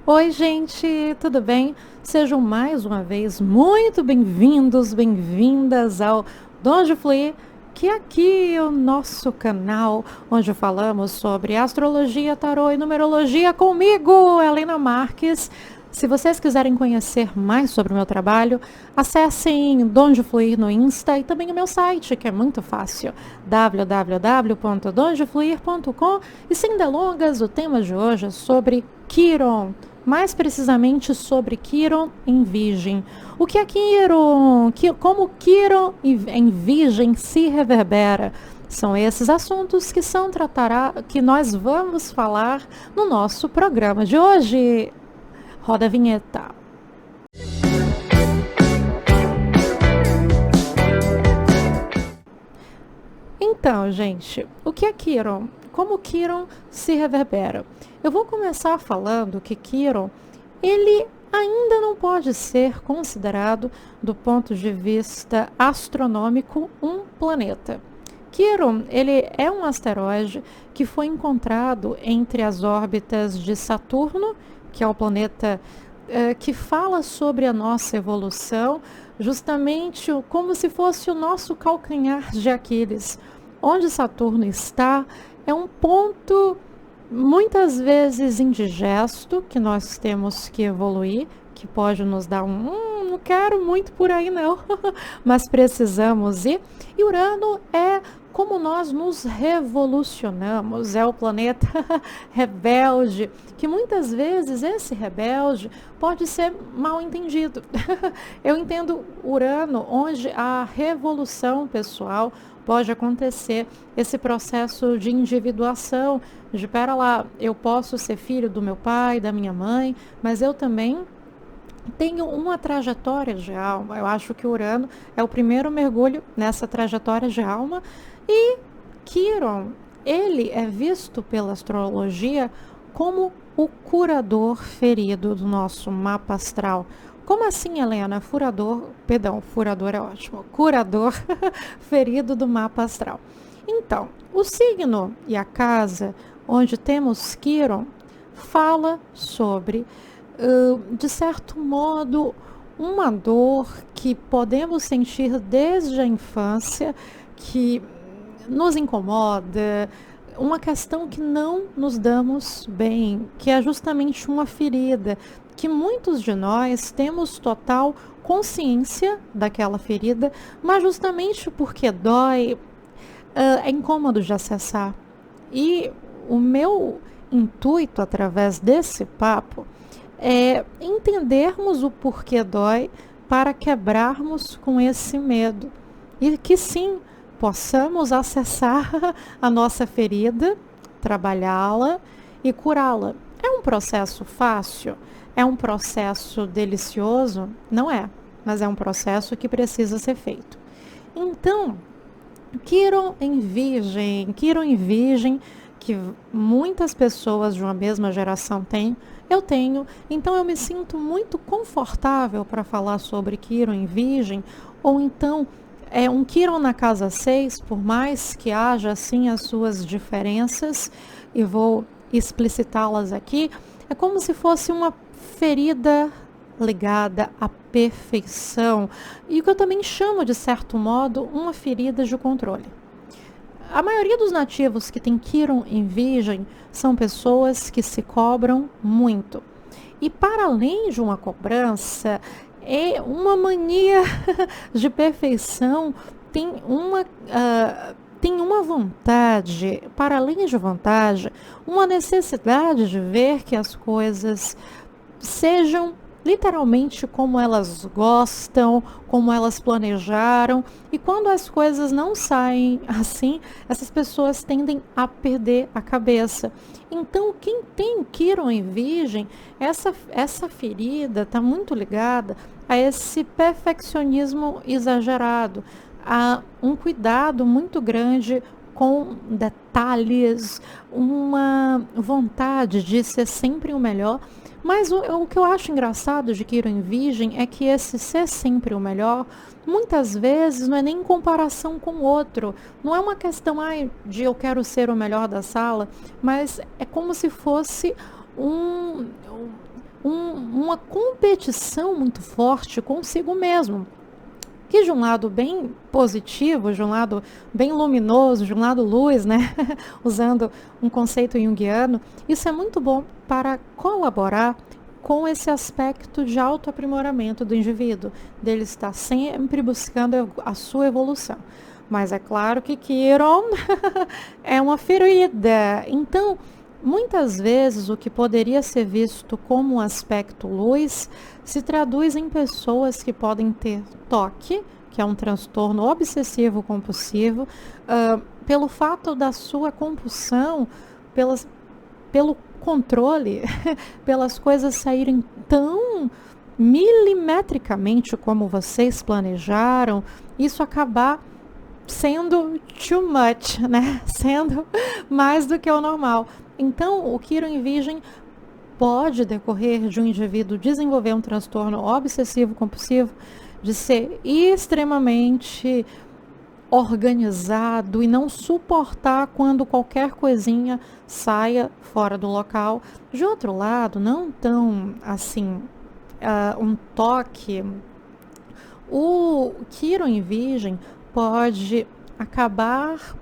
Oi, gente, tudo bem? Sejam mais uma vez muito bem-vindos, bem-vindas ao Donde Fluir, que aqui é o nosso canal onde falamos sobre astrologia, tarô e numerologia comigo, Helena Marques. Se vocês quiserem conhecer mais sobre o meu trabalho, acessem Donde Fluir no Insta e também o meu site, que é muito fácil, www.dondefluir.com. E sem delongas, o tema de hoje é sobre Quiron, mais precisamente sobre Quiron em Virgem. O que é Quiron? Como Quiron em Virgem se reverbera? São esses assuntos que nós vamos falar no nosso programa de hoje. Roda a vinheta. Então, gente, o que é Quiron? Como Quiron se reverbera? Eu vou começar falando que Quiron, ele ainda não pode ser considerado, do ponto de vista astronômico, um planeta. Quiron, ele é um asteroide que foi encontrado entre as órbitas de Saturno, que é o planeta que fala sobre a nossa evolução, justamente como se fosse o nosso calcanhar de Aquiles. Onde Saturno está é um ponto muitas vezes indigesto que nós temos que evoluir, que pode nos dar não quero muito por aí não, mas precisamos ir. E Urano é como nós nos revolucionamos, é o planeta rebelde, que muitas vezes esse rebelde pode ser mal entendido. Eu entendo Urano, onde a revolução pessoal pode acontecer, esse processo de individuação, de pera lá, eu posso ser filho do meu pai, da minha mãe, mas eu também tenho uma trajetória de alma. Eu acho que Urano é o primeiro mergulho nessa trajetória de alma. E Quiron, ele é visto pela astrologia como o curador ferido do nosso mapa astral. Como assim, Helena? Furador é ótimo. Curador ferido do mapa astral. Então, o signo e a casa onde temos Quiron fala sobre, de certo modo, uma dor que podemos sentir desde a infância, que nos incomoda, uma questão que não nos damos bem, que é justamente uma ferida, que muitos de nós temos total consciência daquela ferida, mas justamente porque dói, é incômodo de acessar. E o meu intuito através desse papo é entendermos o porquê dói para quebrarmos com esse medo. E que sim, possamos acessar a nossa ferida, trabalhá-la e curá-la. É um processo fácil? É um processo delicioso? Não é, mas é um processo que precisa ser feito. Então, Quiron em Virgem, que muitas pessoas de uma mesma geração têm, eu tenho, então eu me sinto muito confortável para falar sobre Quiron em Virgem, ou então um Quiron na casa 6, por mais que haja assim as suas diferenças, e vou explicitá-las aqui, é como se fosse uma ferida ligada à perfeição, e o que eu também chamo, de certo modo, uma ferida de controle. A maioria dos nativos que tem Quiron em Virgem são pessoas que se cobram muito. E para além de uma cobrança, é uma mania de perfeição, tem uma vontade, para além de vontade, uma necessidade de ver que as coisas sejam literalmente como elas gostam, como elas planejaram. E quando as coisas não saem assim, essas pessoas tendem a perder a cabeça. Então, quem tem Quiron em Virgem, essa ferida está muito ligada a esse perfeccionismo exagerado, a um cuidado muito grande com detalhes, uma vontade de ser sempre o melhor. Mas o que eu acho engraçado de Quiron em Virgem é que esse ser sempre o melhor, muitas vezes não é nem em comparação com o outro. Não é uma questão de eu quero ser o melhor da sala, mas é como se fosse um, uma competição muito forte consigo mesmo. Que de um lado bem positivo, de um lado bem luminoso, de um lado luz, né? Usando um conceito junguiano, isso é muito bom para colaborar com esse aspecto de autoaprimoramento do indivíduo, dele estar sempre buscando a sua evolução. Mas é claro que Quiron é uma ferida. Então, muitas vezes o que poderia ser visto como um aspecto luz se traduz em pessoas que podem ter toque, que é um transtorno obsessivo compulsivo, pelo fato da sua compulsão, pelo controle, pelas coisas saírem tão milimetricamente como vocês planejaram, isso acabar sendo too much, né? Sendo mais do que o normal. Então, o Quiron em Virgem pode decorrer de um indivíduo desenvolver um transtorno obsessivo compulsivo, de ser extremamente organizado e não suportar quando qualquer coisinha saia fora do local. De outro lado, não tão assim, um toque. O Quiron em Virgem pode acabar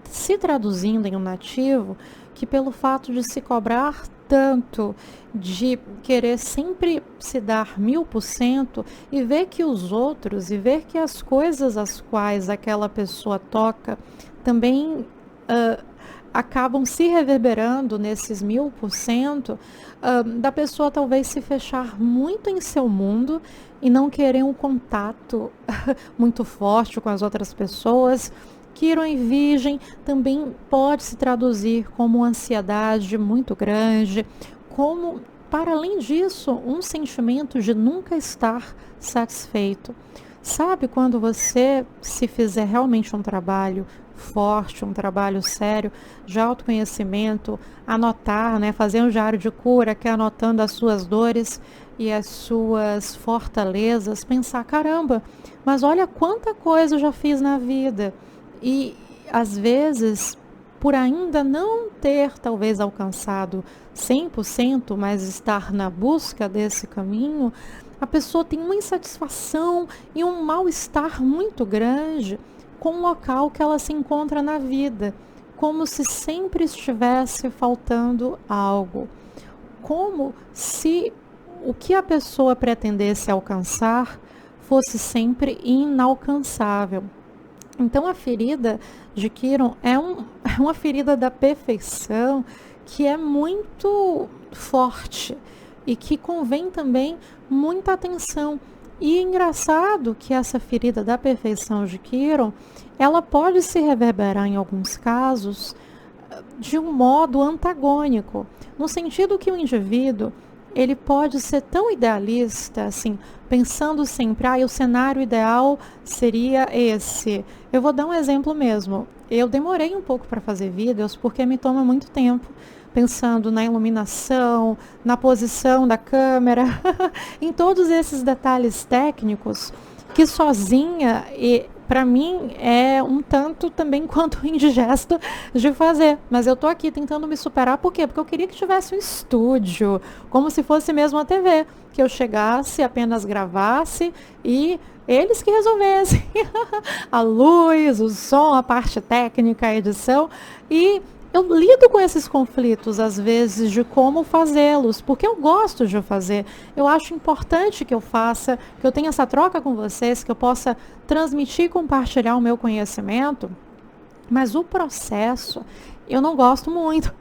se traduzindo em um nativo que, pelo fato de se cobrar tanto, de querer sempre se dar 1000% e ver que os outros e ver que as coisas às quais aquela pessoa toca também acabam se reverberando nesses 1000%, da pessoa talvez se fechar muito em seu mundo e não querer um contato muito forte com as outras pessoas. Quiron em Virgem também pode se traduzir como ansiedade muito grande, como, para além disso, um sentimento de nunca estar satisfeito. Sabe quando você se fizer realmente um trabalho forte, um trabalho sério de autoconhecimento, anotar, né, fazer um diário de cura, que é anotando as suas dores e as suas fortalezas, pensar, caramba, mas olha quanta coisa eu já fiz na vida. E, às vezes, por ainda não ter, talvez, alcançado 100%, mas estar na busca desse caminho, a pessoa tem uma insatisfação e um mal-estar muito grande com o local que ela se encontra na vida, como se sempre estivesse faltando algo, como se o que a pessoa pretendesse alcançar fosse sempre inalcançável. Então, a ferida de Quiron é uma ferida da perfeição que é muito forte e que convém também muita atenção. E é engraçado que essa ferida da perfeição de Quiron, ela pode se reverberar em alguns casos de um modo antagônico, no sentido que o indivíduo ele pode ser tão idealista, assim, pensando sempre, o cenário ideal seria esse. Eu vou dar um exemplo mesmo. Eu demorei um pouco para fazer vídeos porque me toma muito tempo, pensando na iluminação, na posição da câmera, em todos esses detalhes técnicos que sozinha para mim é um tanto também quanto indigesto de fazer. Mas eu tô aqui tentando me superar, por quê? Porque eu queria que tivesse um estúdio, como se fosse mesmo a TV, que eu chegasse, apenas gravasse e eles que resolvessem a luz, o som, a parte técnica, a edição. E eu lido com esses conflitos, às vezes, de como fazê-los, porque eu gosto de fazer. Eu acho importante que eu faça, que eu tenha essa troca com vocês, que eu possa transmitir e compartilhar o meu conhecimento. Mas o processo, eu não gosto muito,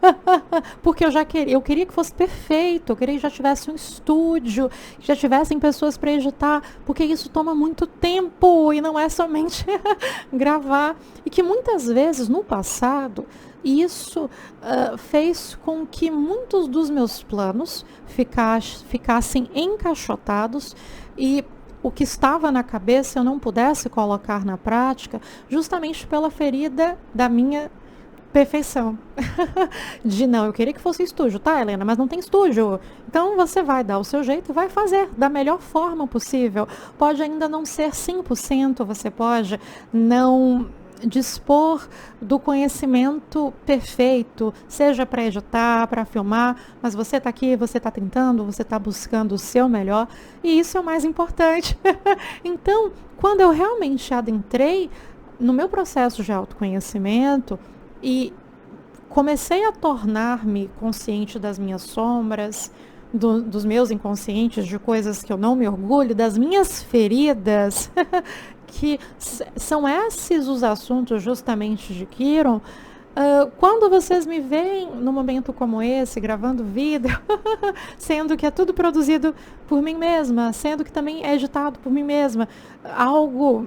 porque eu queria que fosse perfeito, eu queria que já tivesse um estúdio, que já tivessem pessoas para editar, porque isso toma muito tempo e não é somente gravar. E que muitas vezes, no passado, isso fez com que muitos dos meus planos ficassem encaixotados e o que estava na cabeça eu não pudesse colocar na prática, justamente pela ferida da minha perfeição. Não, eu queria que fosse estúdio, tá, Helena? Mas não tem estúdio. Então você vai dar o seu jeito e vai fazer da melhor forma possível. Pode ainda não ser 100%, você pode não dispor do conhecimento perfeito, seja para editar, para filmar, mas você está aqui, você está tentando, você está buscando o seu melhor, e isso é o mais importante. Então, quando eu realmente adentrei no meu processo de autoconhecimento e comecei a tornar-me consciente das minhas sombras, dos meus inconscientes, de coisas que eu não me orgulho, das minhas feridas, que são esses os assuntos justamente de Kiron. Quando vocês me veem num momento como esse, gravando vídeo, sendo que é tudo produzido por mim mesma, sendo que também é editado por mim mesma,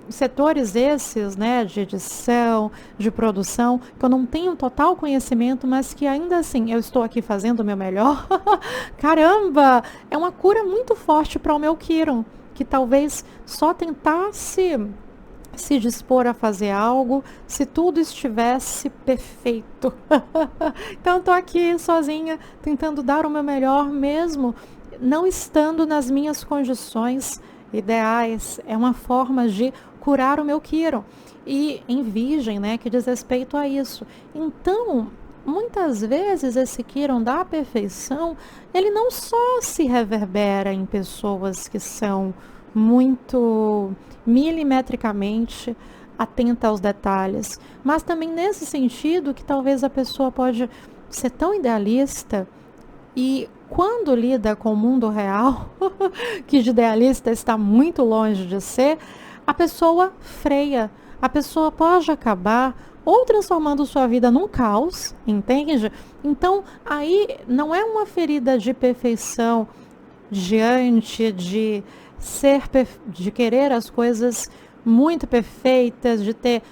setores esses, né, de edição, de produção, que eu não tenho total conhecimento, mas que ainda assim eu estou aqui fazendo o meu melhor. Caramba, é uma cura muito forte para o meu Kiron, que talvez só tentasse se dispor a fazer algo se tudo estivesse perfeito. Então estou aqui sozinha tentando dar o meu melhor mesmo não estando nas minhas condições ideais. É uma forma de curar o meu Kiron. E em Virgem, né, que diz respeito a isso. Então, muitas vezes esse Kiron da perfeição, ele não só se reverbera em pessoas que são muito milimetricamente atenta aos detalhes, mas também nesse sentido que talvez a pessoa pode ser tão idealista e quando lida com o mundo real, que de idealista está muito longe de ser, a pessoa freia, a pessoa pode acabar ou transformando sua vida num caos, entende? Então, aí não é uma ferida de perfeição diante de de querer as coisas muito perfeitas, de ter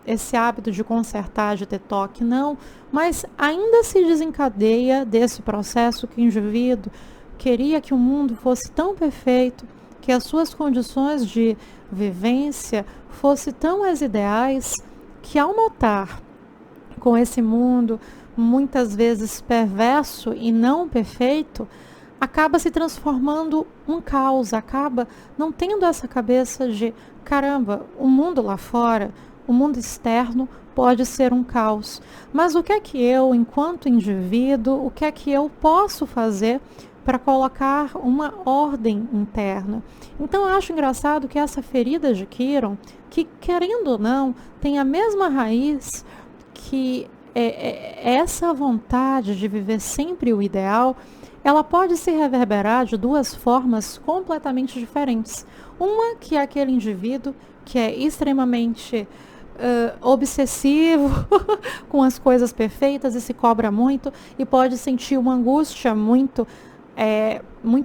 esse hábito de consertar, de ter toque, não, mas ainda se desencadeia desse processo que o indivíduo queria que o mundo fosse tão perfeito, que as suas condições de vivência fossem tão as ideais, que ao notar com esse mundo muitas vezes perverso e não perfeito, acaba se transformando um caos, acaba não tendo essa cabeça de, caramba, o mundo lá fora, o mundo externo pode ser um caos. Mas o que é que eu, enquanto indivíduo, o que é que eu posso fazer para colocar uma ordem interna? Então eu acho engraçado que essa ferida de Kiron, que querendo ou não, tem a mesma raiz que essa vontade de viver sempre o ideal, ela pode se reverberar de duas formas completamente diferentes. Uma que é aquele indivíduo que é extremamente obsessivo com as coisas perfeitas e se cobra muito e pode sentir uma angústia muito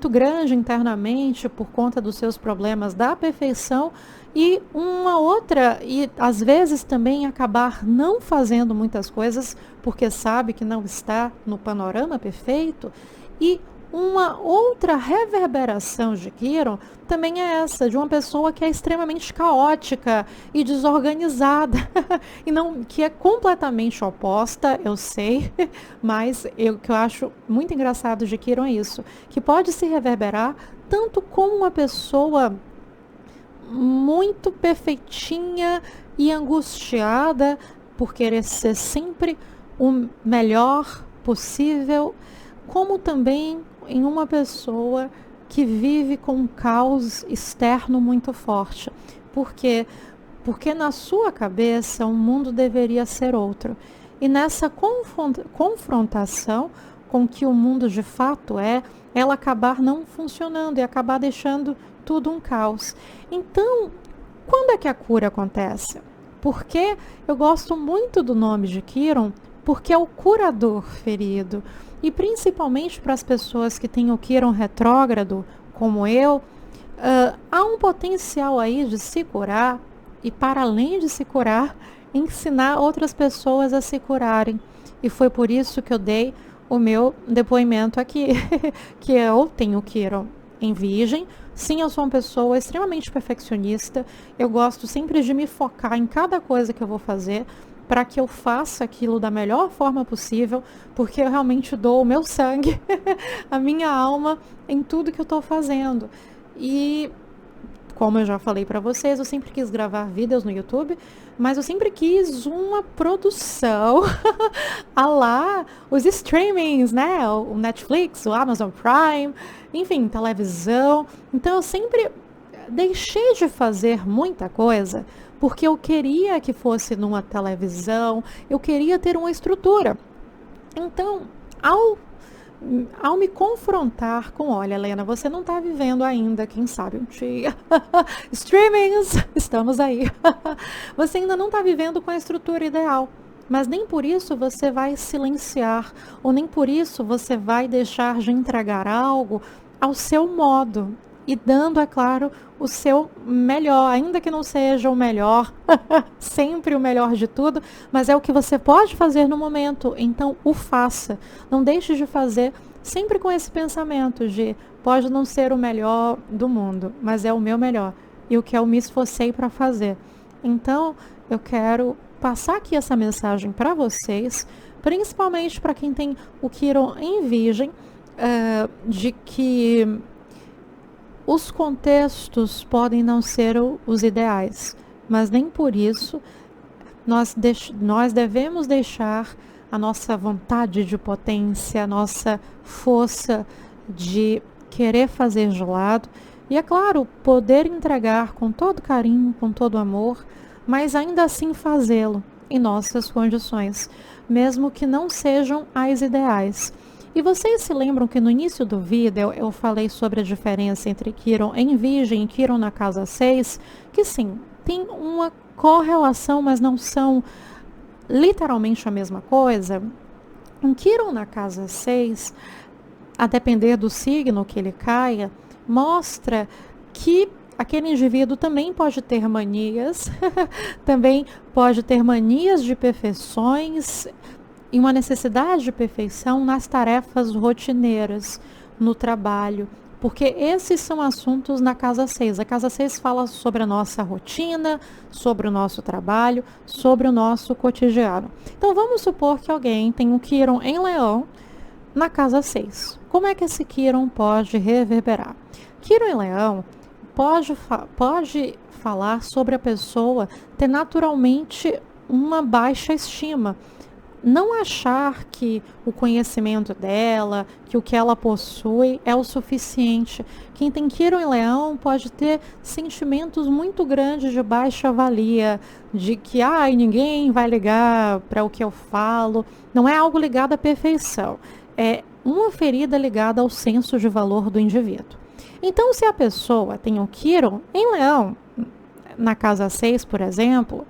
grande internamente por conta dos seus problemas da perfeição, e uma outra, e às vezes também acabar não fazendo muitas coisas porque sabe que não está no panorama perfeito. E uma outra reverberação de Kiron também é essa, de uma pessoa que é extremamente caótica e desorganizada, e não, que é completamente oposta, eu sei, mas o que eu acho muito engraçado de Kiron é isso, que pode se reverberar tanto como uma pessoa muito perfeitinha e angustiada por querer ser sempre o melhor possível, como também em uma pessoa que vive com um caos externo muito forte. Por quê? Porque na sua cabeça o mundo deveria ser outro. E nessa confrontação com o que o mundo de fato é, ela acabar não funcionando e acabar deixando tudo um caos. Então, quando é que a cura acontece? Porque eu gosto muito do nome de Kiron, porque é o curador ferido. E principalmente para as pessoas que têm o Kiron retrógrado, como eu, há um potencial aí de se curar e, para além de se curar, ensinar outras pessoas a se curarem. E foi por isso que eu dei o meu depoimento aqui, que eu tenho Kiron em Virgem. Sim, eu sou uma pessoa extremamente perfeccionista. Eu gosto sempre de me focar em cada coisa que eu vou fazer, para que eu faça aquilo da melhor forma possível, porque eu realmente dou o meu sangue, a minha alma, em tudo que eu estou fazendo. E como eu já falei para vocês, eu sempre quis gravar vídeos no YouTube, mas eu sempre quis uma produção a lá os streamings, né? O Netflix, o Amazon Prime, enfim, televisão. Então eu sempre deixei de fazer muita coisa porque eu queria que fosse numa televisão, eu queria ter uma estrutura. Então, ao me confrontar com, olha, Helena, você não está vivendo ainda, quem sabe um dia, streamings, estamos aí, você ainda não está vivendo com a estrutura ideal, mas nem por isso você vai silenciar, ou nem por isso você vai deixar de entregar algo ao seu modo, e dando, é claro, o seu melhor, ainda que não seja o melhor, sempre o melhor de tudo, mas é o que você pode fazer no momento, então o faça. Não deixe de fazer sempre com esse pensamento de pode não ser o melhor do mundo, mas é o meu melhor e o que eu me esforcei para fazer. Então, eu quero passar aqui essa mensagem para vocês, principalmente para quem tem o Quiron em Virgem, de que os contextos podem não ser os ideais, mas nem por isso nós devemos deixar a nossa vontade de potência, a nossa força de querer fazer de lado. E é claro, poder entregar com todo carinho, com todo amor, mas ainda assim fazê-lo em nossas condições, mesmo que não sejam as ideais. E vocês se lembram que no início do vídeo eu falei sobre a diferença entre Quiron em Virgem e Quiron na casa 6, que sim, tem uma correlação, mas não são literalmente a mesma coisa. Um Quiron na casa 6, a depender do signo que ele caia, mostra que aquele indivíduo também pode ter manias, também pode ter manias de perfeições, e uma necessidade de perfeição nas tarefas rotineiras, no trabalho, porque esses são assuntos na casa 6. A casa 6 fala sobre a nossa rotina, sobre o nosso trabalho, sobre o nosso cotidiano. Então vamos supor que alguém tem um Quiron em Leão na casa 6. Como é que esse Quiron pode reverberar? Quiron em Leão pode falar sobre a pessoa ter naturalmente uma baixa estima, não achar que o conhecimento dela, que o que ela possui é o suficiente. Quem tem Quiron em Leão pode ter sentimentos muito grandes de baixa valia, de que ninguém vai ligar para o que eu falo. Não é algo ligado à perfeição, é uma ferida ligada ao senso de valor do indivíduo. Então, se a pessoa tem um Quiron em Leão, na casa 6, por exemplo,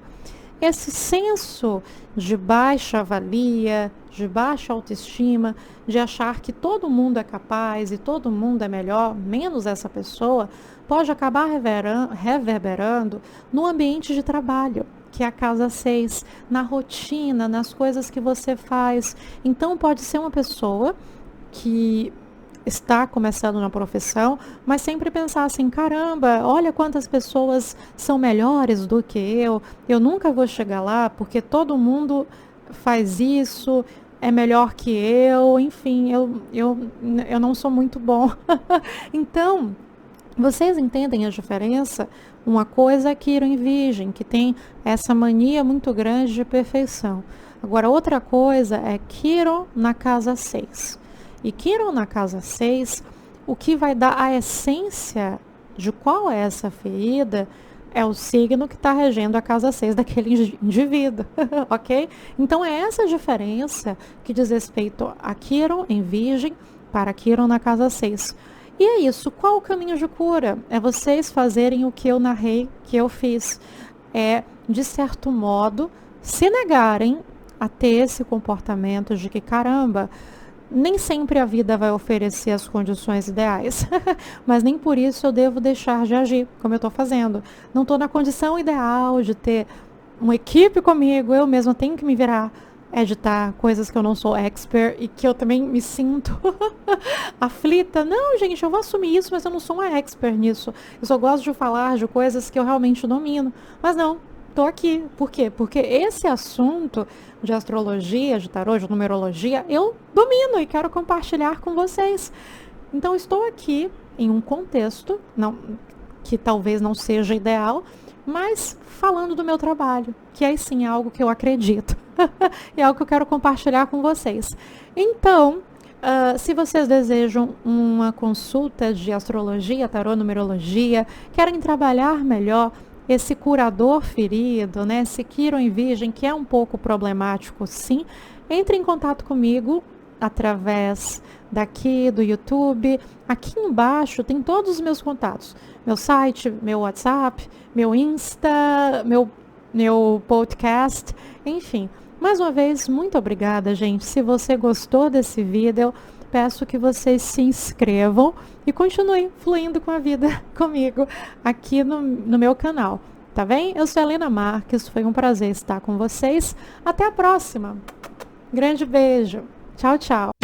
esse senso de baixa valia, de baixa autoestima, de achar que todo mundo é capaz e todo mundo é melhor, menos essa pessoa, pode acabar reverberando no ambiente de trabalho, que é a casa 6, na rotina, nas coisas que você faz. Então, pode ser uma pessoa que está começando na profissão, mas sempre pensar assim, caramba, olha quantas pessoas são melhores do que eu nunca vou chegar lá, porque todo mundo faz isso, é melhor que eu, enfim, eu não sou muito bom. Então, vocês entendem a diferença? Uma coisa é Quiron em Virgem, que tem essa mania muito grande de perfeição. Agora, outra coisa é Quiron na casa 6. E Quiron na casa 6, o que vai dar a essência de qual é essa ferida é o signo que está regendo a casa 6 daquele indivíduo, ok? Então é essa diferença que diz respeito a Quiron em Virgem para Quiron na casa 6. E é isso, qual o caminho de cura? É vocês fazerem o que eu narrei, que eu fiz. É, de certo modo, se negarem a ter esse comportamento de que, caramba, nem sempre a vida vai oferecer as condições ideais, mas nem por isso eu devo deixar de agir, como eu estou fazendo. Não estou na condição ideal de ter uma equipe comigo, eu mesma tenho que me virar, editar coisas que eu não sou expert e que eu também me sinto aflita. Não, gente, eu vou assumir isso, mas eu não sou uma expert nisso. Eu só gosto de falar de coisas que eu realmente domino. Mas não, estou aqui. Por quê? Porque esse assunto de astrologia, de tarô, de numerologia, eu domino e quero compartilhar com vocês. Então, estou aqui em um contexto que talvez não seja ideal, mas falando do meu trabalho, que aí sim é algo que eu acredito. É algo que eu quero compartilhar com vocês. Então, se vocês desejam uma consulta de astrologia, tarô, numerologia, querem trabalhar melhor esse curador ferido, né? Esse Quiron em Virgem, que é um pouco problemático, sim, entre em contato comigo através daqui do YouTube. Aqui embaixo tem todos os meus contatos. Meu site, meu WhatsApp, meu Insta, meu podcast, enfim. Mais uma vez, muito obrigada, gente. Se você gostou desse vídeo, peço que vocês se inscrevam e continuem fluindo com a vida comigo aqui no meu canal. Tá bem? Eu sou a Helena Marques, foi um prazer estar com vocês. Até a próxima. Grande beijo. Tchau, tchau.